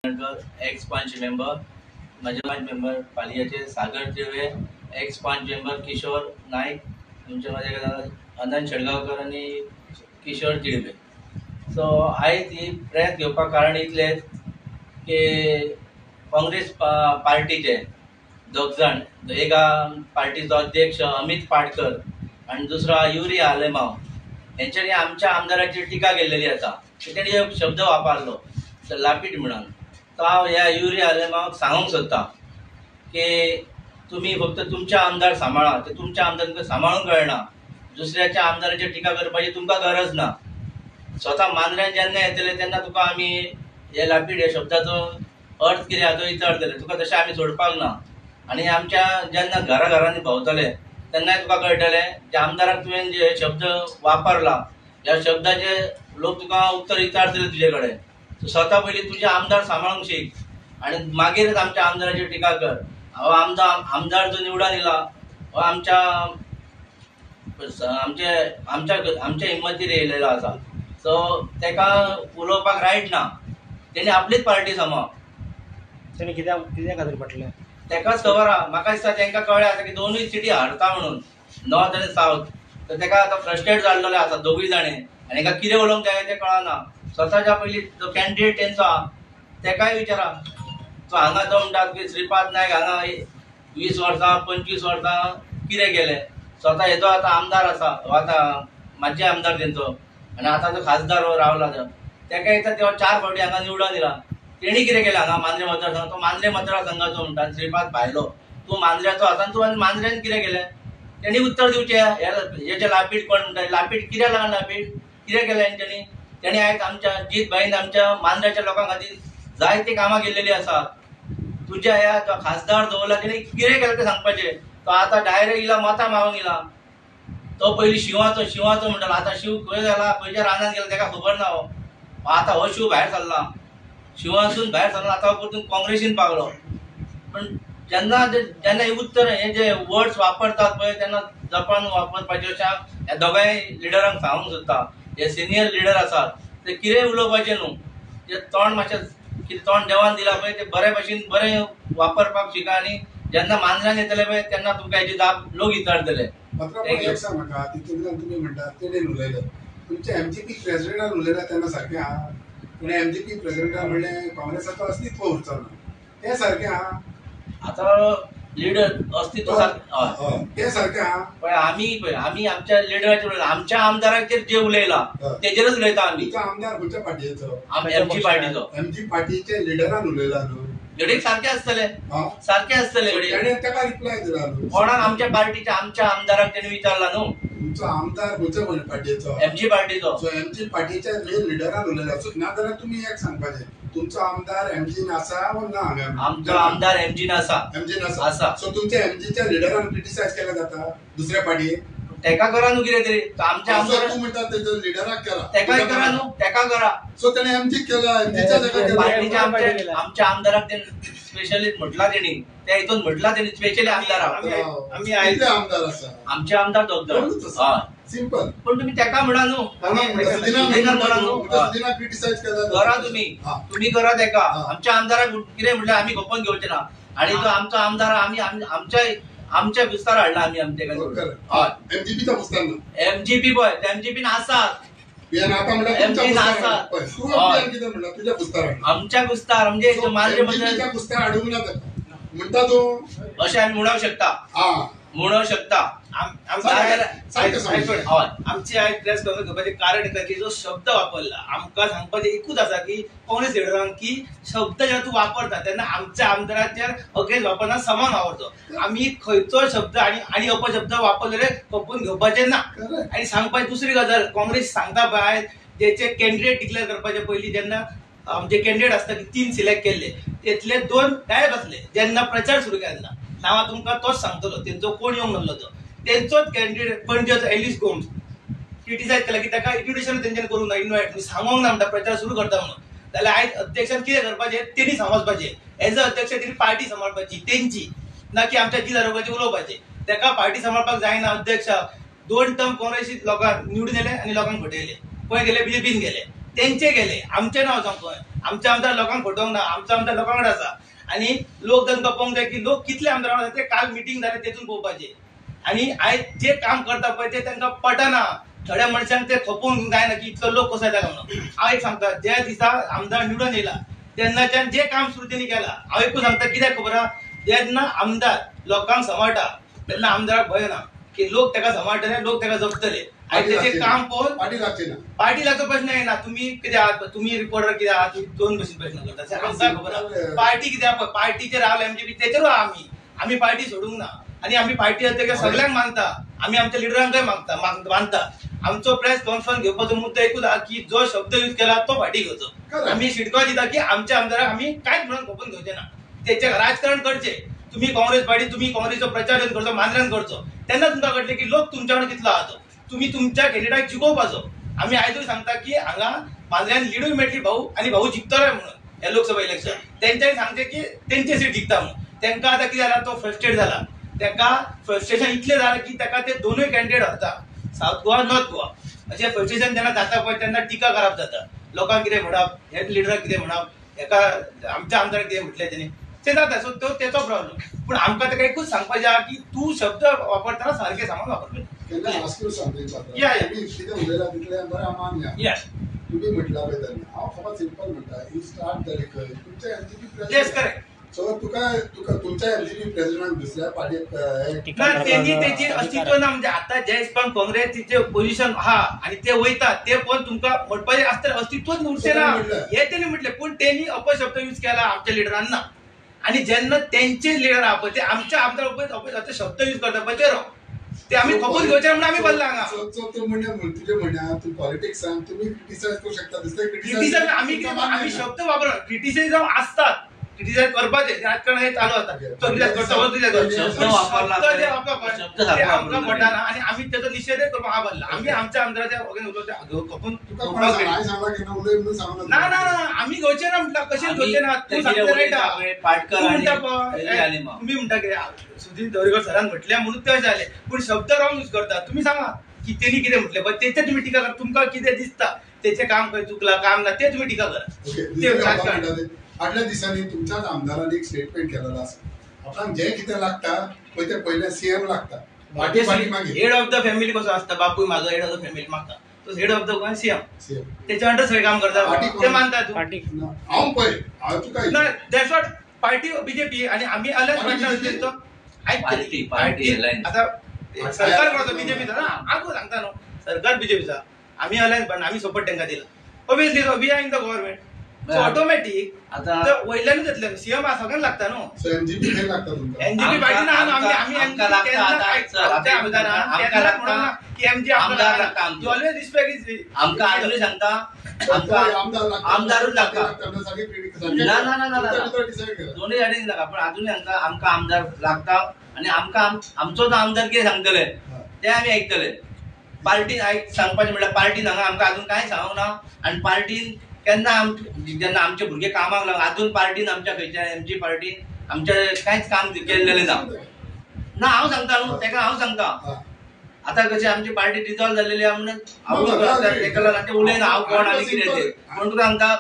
X पंच member, माझे पंच मेंबर पालियाचे सागर तिळवे, एक्स पंच मेंबर किशोर नाईक, तुमचे माझे अनंत शेळगावकर आणि किशोर तिळवे. सो आयज ही प्रेस घेवपाक कारण इतलेंच की काँग्रेस पार्टीचे दोग जाण, एका पार्टीचो अध्यक्ष अमित पाटकर आणि दुसरा युरी आलेमाव यांच्यानी आमच्या आमदाराची टिका केलेली आसा. त्यांनी एक शब्द वापरलो लापीट म्हणून. तो हांव ह्या युरी आलेमावाक सांगूंक सोदता की तुम्ही फक्त तुमच्या आमदार सांबाळा, ते तुमच्या आमदार तुमकां सांबाळूंक कळना. दुसऱ्याच्या आमदाराची टिका करपाची तुमकां गरज ना. स्वता मांद्र्यान जेन्ना येतले तेन्ना तुका आमी हे लापीट ह्या शब्दाचो अर्थ कितें आहा तो विचारतले. तुका तशें आमी सोडपाक ना. आणि आमच्या जेन्ना घराघरांनी भोंवतले तेन्नाय तुका कळटलें ज्या आमदाराक तुवें जे शब्द वापरला ह्या शब्दाचे लोक तुका उत्तर विचारतले तुजे कडेन. स्वता पयलीं तुजे आमदार सांबाळूंक शिक आणि मागीरच आमच्या आमदाराची टिका कर. हो आमदार जो निवडून येयला हो आमच्या हिम्मतीर येयलेलो आसा. सो तेका उलोवपाक रायट ना. तेणी आपलीच पार्टी सांबाळ. तेणी कित्याक खातीर पटलें तेकाच खबर आहा. म्हाका दिसता तांकां कळ्ळें आसा की दोनूय सिटी हारता म्हणून, नॉर्थ आनी सावथ. तर तेका आतां फ्रस्ट्रेट जाल्लेले आसा दोगूय जाणे आनी ताका कितें उलोवंक जाय तें कळना. स्वताच्या पयलीं जो कॅन्डिडेट तेंचो आहा तेकाय विचारा. तो हांगा तो म्हणटा की श्रीपाद नायक हांगा 20 वर्सां 25 वर्सां कितें केलें. स्वता हेजो आतां आमदार आसा, हो आतां माजी आमदार तेंचो आनी आतां जो खासदार हो रावला तेका येता तो 4 फावटी हांगा निवडून येयला. तेणी कितें केलें हांगा मांद्रे मतदारसंघात. तो मांद्रे मतदारसंघाचो म्हणटा श्रीपाद भायलो. तूं मांद्र्याचो आसा आनी तूं मांद्र्यान कितें केलें तेणी उत्तर दिवचें. हेजे लापीट कोण म्हणटा लापीट कित्याक लागून लापीट कितें केलें तेणी. तेणी आयज आमच्या जीत भाईन आमच्या मांद्र्याच्या लोकां खातीर जायती कामां केल्लेली आसा. तुज्या ह्या जो खासदार दवरला तेणी कितें केलें तें सांगपाचें. तो आतां डायरेक्ट इला मतां मागूंक येयला. तो पयलीं शिवाचो म्हणटालो. आतां शिव खंय जाला खंयच्या रानांत गेला तेका खबर ना. आतां हो शिव भायर सरला, शिवासून भायर सरला. आतां परतून काँग्रेसीन पावलो. पण जेन्ना हे उत्तर हे जे वर्ड्स वापरतात पळय तेन्ना जपान वापरपाचें अशें ह्या दोगांय लिडरांक सांगूंक सोदता. हे सिनियर लिडर आसात ते कितेंय उलोवपाचें न्हू. जे तोंड मातशें कितें तोंड देवान दिला पळय ते बरे भशेन बरें वापरपाक शिका. आनी जेन्ना मांद्र्यान येतले पळय तेन्ना तुमकां हेची जाप लोक विचारतले. तुम्ही म्हणटा तेणेन उलयले तुमचे एमजीपी प्रेसिडेंटान उलयला तेन्ना सारकें आहा. पूण एमजीपी प्रेसिडेंटान म्हणलें काँग्रेसाचो अस्तित्व उरचो ना तें सारकें आहा. आतां लिडर अस्तित्व तें सारकें आहा. पण आमी आमच्या लिडराचेर उलयला. आमच्या आमदाराचेर जे उलयला तेजेरच उलयता आमी. तुमचो आमदार खंयच्या पार्टीचो. एमजी पार्टीचो. एमजी पार्टीचे लिडरान उलयला न्हू. घडीक सारखे असतले घडीक. तेका रिप्लाय दिला न्हू. कोणाक आमच्या पार्टीच्या आमच्या आमदाराक तेणी विचारला न्हू. तुमचो आमदार खंयच्या पार्टीचो. एमजी पार्टीचो. सो एमजी पार्टीच्या मेन लिडरान उलयला. सो ना जाल्यार तुमी एक सांगपाचें तुमचो आमदार एमजीन आसा वा ना. आमचो आमदार एमजीन आसा. आसा. सो तुमच्या एमजीच्या लिडरान क्रिटिसाइज केला जाता दुसऱ्या पार्टीक. तेका करा न्हू कितें तरी. आमच्या आमदार तूं म्हणटा तेच्या लिडराक केला तेकाय करा न्हू. तेका करा. सो तेणे एमजी केला. एमजीच्या जाग्यार पार्टीच्या आमच्या आमदाराक तेणी स्पेशलिस्ट म्हटला. तेणी त्या हितून म्हटला तेणी स्पेशली आमदाराक. आमी आयले आमदार आसा. आमचे आमदार दोग जाण. सिंपल. पण तुम्ही तेका म्हणा न्हू. क्रिटिसाइज करा तुम्ही करा तेका. आमच्या आमदाराक कितें म्हणलें आमी गोपन घेवचे ना. आणि तो आमचो आमदार आमी आमच्या विस्तार हाडला आमी आमच्या एमजीपीचा विस्तार ना. एमजीपी पळय एमजीपीन आसात. आमच्या कुस्तार म्हणजे मांद्रे म्हणटा तूं अशें आमी म्हणूंक शकता. आमची आयज प्रेस कॉन्फरन्स घेवपाचें कारण की जो शब्द वापरला आमकां सांगपाचें एकूच आसा की काँग्रेस लिडरांक की शब्द जेन्ना तूं वापरता तेन्ना आमच्या आमदाराचेर अगेन्स्ट वापरना समान वापरतो. आमी खंयचो शब्द आनी अपशब्द वापरलेले खपून घेवपाचे ना. आनी सांगपाची दुसरी गजाल काँग्रेस सांगता पळय जेचे कॅन्डिडेट डिक्लेअर करपाचे पयलीं जेन्ना आमचे कॅन्डिडेट आसता की 3 सिलेक्ट केल्ले तेतले 2 गायब आसले. जेन्ना प्रचार सुरू केला हांव तुमकां तोच सांगतलो तेंचो कोण येवंक नासलो तो. तेंचोच कॅन्डिडेट पणजेचो एलिस गोम्स क्रिटिसाइज केला की ताका इन्व्हिटेशन तेंच्यानी करूंक ना. इन्वायट सांगूंक ना म्हणटा प्रचार सुरू करता म्हणून. जाल्यार आयज अध्यक्षान कितें करपाचें तेणी समजपाचें. एज अ अध्यक्ष तेणी पार्टी सांबाळपाची तेंची ना की आमच्या जिल्हा आरोग्याचें उलोवपाचें. ताका पार्टी सांबाळपाक जायना. अध्यक्ष 2 टर्म काँग्रेसीत लोकांक निवडून येले आनी लोकांक फटयले. खंय गेले बीजेपीन गेले. तेंचे गेले आमचे नांव सांग खंय. आमच्या आमदार लोकांक फटोवंक ना, आमच्या आमदार लोकांकडे आसा आणि लोक तांकां पळोवंक जाय की लोक कितले आमदार आसा ते काल मिटींग जाले तेतून पळोवपाचे आणि आयज जे काम करता पळय ते तांकां पटना. थोड्या मनशांक ते खपोवंक जायना की इतलो लोक कसो येता म्हणून. हांव एक सांगता, ज्या दिसा आमदार निवडून येयला तेन्नाच्यान जे काम सुरू तेणी केला, हांव एकूच सांगता कित्याक खबर आहा, जेन्ना आमदार लोकांक सांबाळटा तेन्ना आमदाराक भंय ना की लोक ताका सांबाळटले, लोक ताका जपतले. आयज तेचें काम पळोवन पार्टी लागचो प्रश्न येना. तुम्ही कितें आहात, तुम्ही रिपोर्टर कितें आहात, तुम्ही दोन भशेन प्रश्न करता. आमकां खबर आहा पार्टी कितें आहा, पार्टीचेर रावले एमजीपी तेचेरूच आहा आमी पार्टी सोडूंक ना आणि आमी पार्टी तेका सगळ्यांक मानता, आमी आमच्या लिडरांकय मानता. आमचो प्रेस कॉन्फरन्स घेवपाचो मुद्दो एकूच आहा की जो शब्द यूज केला तो फाटी घेवचो. आमी शिटको दिता की आमच्या आमदाराक आमी कांयच म्हणून खपोवन घेवचे ना. तेचे राजकारण करचे. तुम्ही काँग्रेस पार्टी, तुम्ही काँग्रेसचो प्रचार करचो, मांद्र्यान करचो, तेन्ना तुमकां कळटलें की लोक तुमच्या कडेन कितलो आहा तो. तुम्ही तुमच्या कॅन्डिडेटाक जिखोवपाचो. आमी आयजूय सांगता की हांगा मांद्र्यान लिडूय मेळटली भाऊ आणि भाऊ जिखतलोय म्हणून हे लोकसभा इलेक्शन. तेंच्यानी सांगचे की तेंचे सीट जिखता म्हणून. तेंकां आतां कितें जाला, तो फ्रस्ट्रेट जाला. तेका फ्रस्ट्रेशन इतलें जालां की तेका ते दोनूय कॅन्डिडेट हरता, साऊथ गोवा, नॉर्थ गोवा. अशें फ्रस्ट्रेशन जेन्ना जाता पळय तेन्ना टिका करप जाता. लोकांक कितें म्हणप, हे लिडराक कितें म्हणप, हेका आमच्या आमदाराक कितें म्हटलें तेणी, ते जाता. सो तो तेचो प्रॉब्लेम. पूण आमकां ताका एकूच सांगपाचें आहा की तूं शब्द वापरतना सारके सांगून वापरतले. तुम्ही म्हटला बेदानी हांव फकत सिंपल म्हणटा, ही स्टार्ट जाली खंय, तुमच्या MGP yes president. Correct. So तुका तुमच्या एमजीपी प्रेसिडेंट दुसऱ्या पार्टीक त्यांनी तेची अस्तित्व ना. म्हणजे आता जे हिसपान काँग्रेसीचे पोझिशन आहा आणि ते वयतात ते पण तुमकां म्हणपाचें आसतलें अस्तित्वच उरचें ना हे तेणी म्हटलें. पूण तेणी अपशब्द यूज केला आमच्या लिडरांना आणि जेन्ना तेंचे लिडर आहा पळय ते आमच्या आमदार अपशब्द शब्द यूज करता पळय ते ते आमी खपोवन घेवचे म्हणून आमी बोल्ला हांगा. तुझे म्हणा तू पॉलिटिक्स सांग, तुम्ही क्रिटिसाइज करू शकता. क्रिटिसाइज आमी शब्द वापरना. क्रिटिसिझम असतात, क्रिटिसाइज करपाचे राजकारण हे चालू आता. तो क्रिटिसाइज करता आमकां पडना आणि आमी त्याचा निषेधच करपाक हा बोल्ला. आमी आमच्या आमदाराच्या खपून ना ना ना आमी घेवचे ना म्हटलं. कशें घेवचे ना, तूं सांगता रायट. तुम्ही म्हणटा कितें सुधीर दवरेकर सरान म्हटलें म्हणून ते जाले, पूण शब्द रॉंग यूज करता. तुम्ही सांगा की तेणी कितें म्हटलें पण तेचे तुम्ही टिका करा. तुमकां कितें दिसता तेचें काम खंय चुकला, काम ना, ते तुम्ही टिका करा. फाटल्या दिसांनी तुमच्याच आमदारान एक स्टेटमेंट केलेलो आसा, आपणाक जे कितें लागता पळय ते पयले सीएम लागता, पार्टी मागीर. हेड ऑफ द फॅमिली कसो आसता, बापूय म्हाजो हेड ऑफ द फॅमिली मागता, तो head of the Goa CM. त्याच्या अंडर सगळे काम करता ते मानता तूं. हांव पळय हांव तुका ना दॅट्स व्हॉट पार्टी बीजेपी आणि आम्ही अलायन्स पार्टनर पार्टी आता सरकार कोणाचो बीजेपीचा ना. आगो सांगता न्हू सरकार बीजेपीचा, आम्ही अलायन्स पार्टनर, आम्ही सपोर्ट तांकां दिला. Obviously we are in the government. So automatic आता वयल्यानूच येतले. सीएम सगळ्यांक लागता न्हू. सो एमजीपी हे लागता तुमकां. एमजीपी पार्टी ना आम्ही एमजी आमदार यू ऑलवेज रिस्पेक्ट इज आमकां अजूनय सांगता आमदारूच लागता. ना ना ना ना दोन्ही सायडीन नाका, पण अजूनय सांगता आमकां आमदार लागता आणि आमकां आमचो जो आमदार कितें सांगतले ते आमी आयकतले. पार्टीन सांगपाचें म्हणल्यार पार्टीन हांगा आमकां अजून कांय सांगूंक ना. आणि पार्टीन केन्ना जेन्ना आमचे भुरगे कामाक लागला अजून पार्टीन आमच्या खंयच्या एमजी पार्टीन आमच्या कांयच काम केल्लेलें ना. हांव सांगता न्हू तेका, हांव सांगता आतां कशें आमची पार्टी डिजॉल्व जाल्लेली आहा म्हणून हांव तेका लागून उलयना हांव कोण आनी कितें तें. पूण तुका सांगता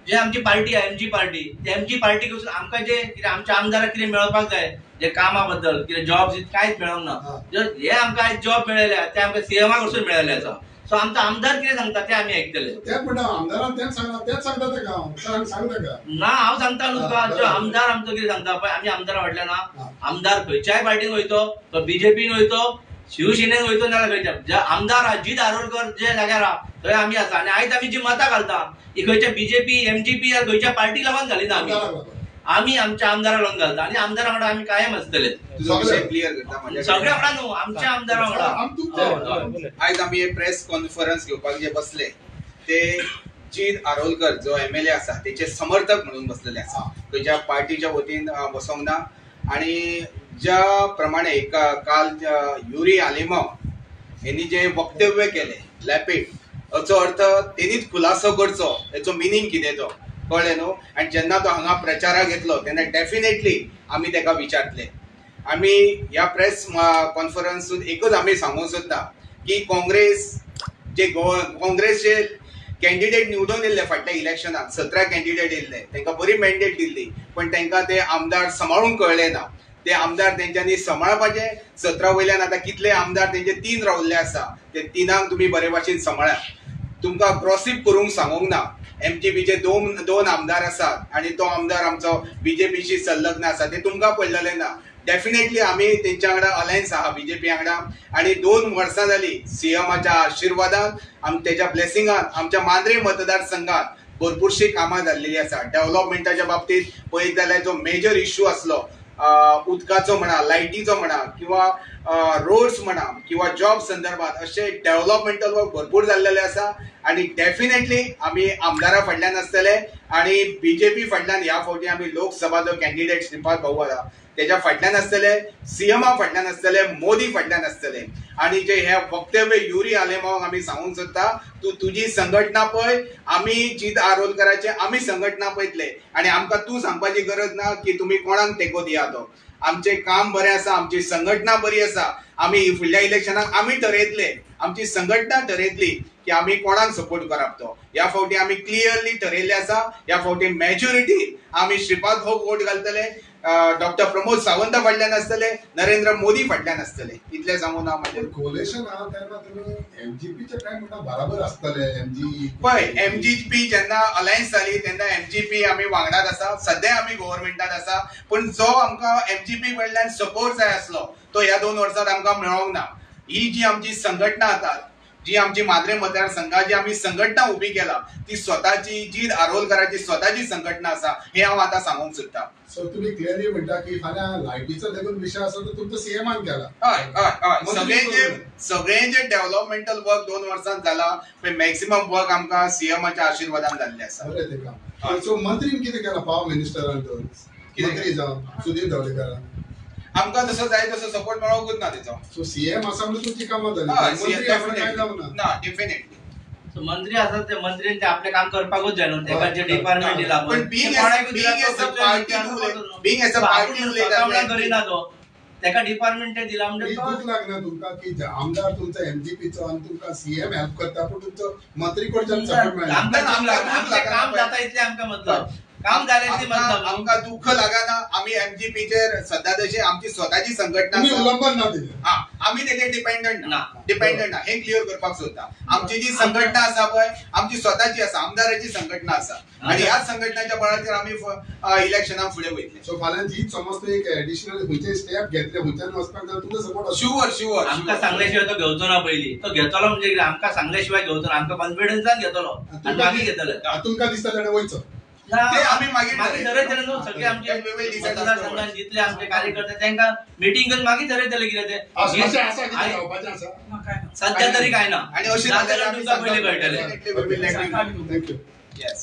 जे आमची पार्टी आहा एमजी पार्टी, ते एमजी पार्टी कडसून आमकां जे कितें आमच्या आमदाराक कितें मेळपाक जाय जे कामा बद्दल कितें जॉब कांयच मेळोंक ना. हे आमकां आयज जॉब मेळयले ते आमकां सीएमा कडसून मेळयले आसा. सो आमचो आमदार कितें सांगता ते आमी आयकतले. ना हांव सांगता न्हू तुका, जो आमदार आमचो कितें सांगता पळय आमी आमदारा फाटल्यान ना. आमदार खंयच्याय पार्टीन वयतो, तो बीजेपीन वयतो, शिवसेनेन वयतो नाल्यार खंयच्या जे आमदार अजित आरोलकर जे जाग्यार आहा थंय आमी आसा. आनी आयज आमी जी मतां घालता ही खंयच्या बीजेपी एमजीपी या खंयच्या पार्टी लागून घालिना. आमी आमच्या आमदाराक लागून घालता आणि आमदारा वांगडा आमी कायम आसतले. सगळ्या वांगडा न्हू आमच्या आमदारा वांगडा. आयज आमी प्रेस कॉन्फरन्स घेवपाक जे बसले ते अजित आरोलकर जो एमएलए आसा तेचे समर्थक म्हणून बसलेले आसा, खंयच्या पार्टीच्या वतीन बसोंक ना. आणि ज्या प्रमाणे काल युरी आलिमाव यांनी जे वक्तव्य केले लॅपीड, हाचो अर्थ तेणीच खुलासो करचो हेचो मिनींग कितें तो कळ्ळें न्हू. आनी जेन्ना तो हांगा प्रचाराक येतलो तेन्ना डेफिनेटली आमी ताका विचारतले. आमी ह्या प्रेस कॉन्फरन्सून एकूच आमी सांगूंक सोदता की काँग्रेसचे कॅन्डिडेट निवडून येयले फाटल्या इलेक्शनाक 17 कॅन्डिडेट येयले, तांकां बरी मॅन्डेट दिल्ली, पण तांकां ते आमदार सांबाळूंक कळले ना. ते आमदार तेंच्यांनी सांबाळपाचे. 17 वयल्यान आतां कितले आमदार तेंचे 3 रावल्ले आसा, ते 3 तुमी बरे भाशेन सांबाळा. तुमकां गॉसिप करूंक सांगूंक ना. एमजीपीचे दोन आमदार आसात आणि तो आमदार आमचो बीजेपीशी संलग्न आसा, ते तुमकां पडलेले ना. डेफिनेटली आमी तेंच्या वांगडा अलायन्स आहा बीजेपी वांगडा, आणि 2 वर्सां जाली सीएमाच्या आशिर्वादान तेच्या ब्लेसिंगान आमच्या मांद्रे मतदारसंघात भरपूरशी कामां जाल्लेली आसा. डेव्हलपमेंटाच्या बाबतीत पळयत जाल्यार जो मेजर इश्यू आसलो, उदकाचो म्हणा, लायटीचो म्हणा, किंवा रोड्स म्हणा, किंवा जॉब संदर्भात असे डेव्हलपमेंटल वर्क भरपूर जाल्लेले आसा. आणि डेफिनेटली आमी आमदारा फाटल्यान आसतले आणि बीजेपी फाटल्यान ह्या फावटी आमी लोकसभा जो कॅन्डिडेट श्रीपाद भाऊ आसा तेच्या फाटल्यान आसतले, सीएमा फाटल्यान आसतले, मोदी फाटल्यान आसतले. आणि जे हे वक्तव्य युरी आलेमांक आमी सांगूंक सोदता, तूं तुजी संघटना पळय, आमी जित आरोलकराचे आमी संघटना पळयतले, आणि आमकां तूं सांगपाची गरज ना की तुमी कोणाक तेंको दिया तो. आमचें काम बरें आसा, आमची संघटना बरी आसा. आमी फुडल्या इलेक्शनाक आमी ठरयतले, आमची संघटना ठरयतली की आमी कोणाक सपोर्ट करप तो. ह्या फावटी आमी क्लियरली ठरयल्ले आसा. ह्या फावटी मेजॉरिटी आमी श्रीपाद भाऊ वोट घालतले, डॉक्टर प्रमोद सावंत फाटल्यान आसतले, नरेंद्र मोदी फाटल्यान आसतले. इतले सांगून हांव म्हाजें कोलेशन आहा तेन्ना तुमी एमजीपीचे काय म्हणटा बराबर आसतले. पळय, एमजीपी जेन्ना अलायन्स जाली तेन्ना एमजीपी आमी वांगडाच आसा, सद्या आमी गव्हर्नमेंटात आसा. पण जो आमकां एमजीपी कडल्यान सपोर्ट जाय आसलो तो ह्या 2 वर्सांत आमकां मेळोंक ना. ही जी आमची संघटना आसा, जी आमची मांद्रे मतदारसंघात जी आमी संघटना उभी केला, ती स्वताची जी आरोलकराची स्वताची संघटना आसा, हे हांव आतां सांगूंक सोदता. सो तुम्ही क्लिअरली म्हणता की फाल्यां लायटीचो देखून विशय आसा तो तुमचो सीएमान केला. हय, सगळे जे डेव्हलपमेंटल वर्क 2 वर्सांत जाला पळय, मॅक्सिमम वर्क आमकां सीएमाच्या आशिर्वादान जाल्ले आसा. बरें ते काम. सो मंत्रीन कितें केलां पॉवर मिनिस्टरान तर मंत्री जावन सुदीर ढवळीकरान? आमकां जसो जाय तसो सपोर्ट मेळोंकूच ना तेचो. सो सीएम आसा म्हणून तुमची कामां जाली, मंत्री आसा काय जावना ना. डेफिनेटली मंत्री असतात ते मंत्रीन ते आपले काम करपाकूच जाय न्हू. तेका जे डिपार्टमेंट दिला पण being as a party उलयता करिना तो, तेका डिपार्टमेंट दिला म्हणजे दूख लागना तुमकां की आमदार तुमचा एमजीपीचो आणि तुमकां सीएम हेल्प करता, पण तुमचो मंत्री कडच्यान सपोर्ट मेळना. काम जाता इतले आमकां मतलब काम जाल्याची मतलब आमकां दुःख लागना. आमी एमजीपीचेर सध्या तशी आमची स्वताची संघटना तुम्ही उल्लंघन ना दिले. आमी तेचेर डिपेंडंट ना. हे क्लियर करपाक सोदता. आमची जी संघटना आसा पळय, आमची स्वताची आसा, आमदाराची संघटना आसा, आणि ह्याच संघटनाच्या बळाचेर आमी इलेक्शनाक फुडें वयतले. सो फाल्यां जीत समज तूं एक एडिशनल खंयचे स्टेप घेतले, खंयच्यान वचपाक जाय तुमचो सपोर्ट शुअर आमकां सांगल्याशिवाय तो घेवचो ना. पयलीं तो घेतलो म्हणजे कितें, आमकां सांगल्याशिवाय घेवचो ना. आमकां कॉन्फिडन्सान घेतलो आनी मागीर घेतले. तुमकां दिसता तेणें वयचो ते आमी मागीर ठरयतले न्हू. सगळे आमचे मतदारसंघात जितले आमचे कार्यकर्ते तांकां मिटींग घेवन मागीर ठरयतले कितें ते. सध्या तरी काय ना. आणि अशें तुमकां पयलीं कळटलें. थँक्यू. येस.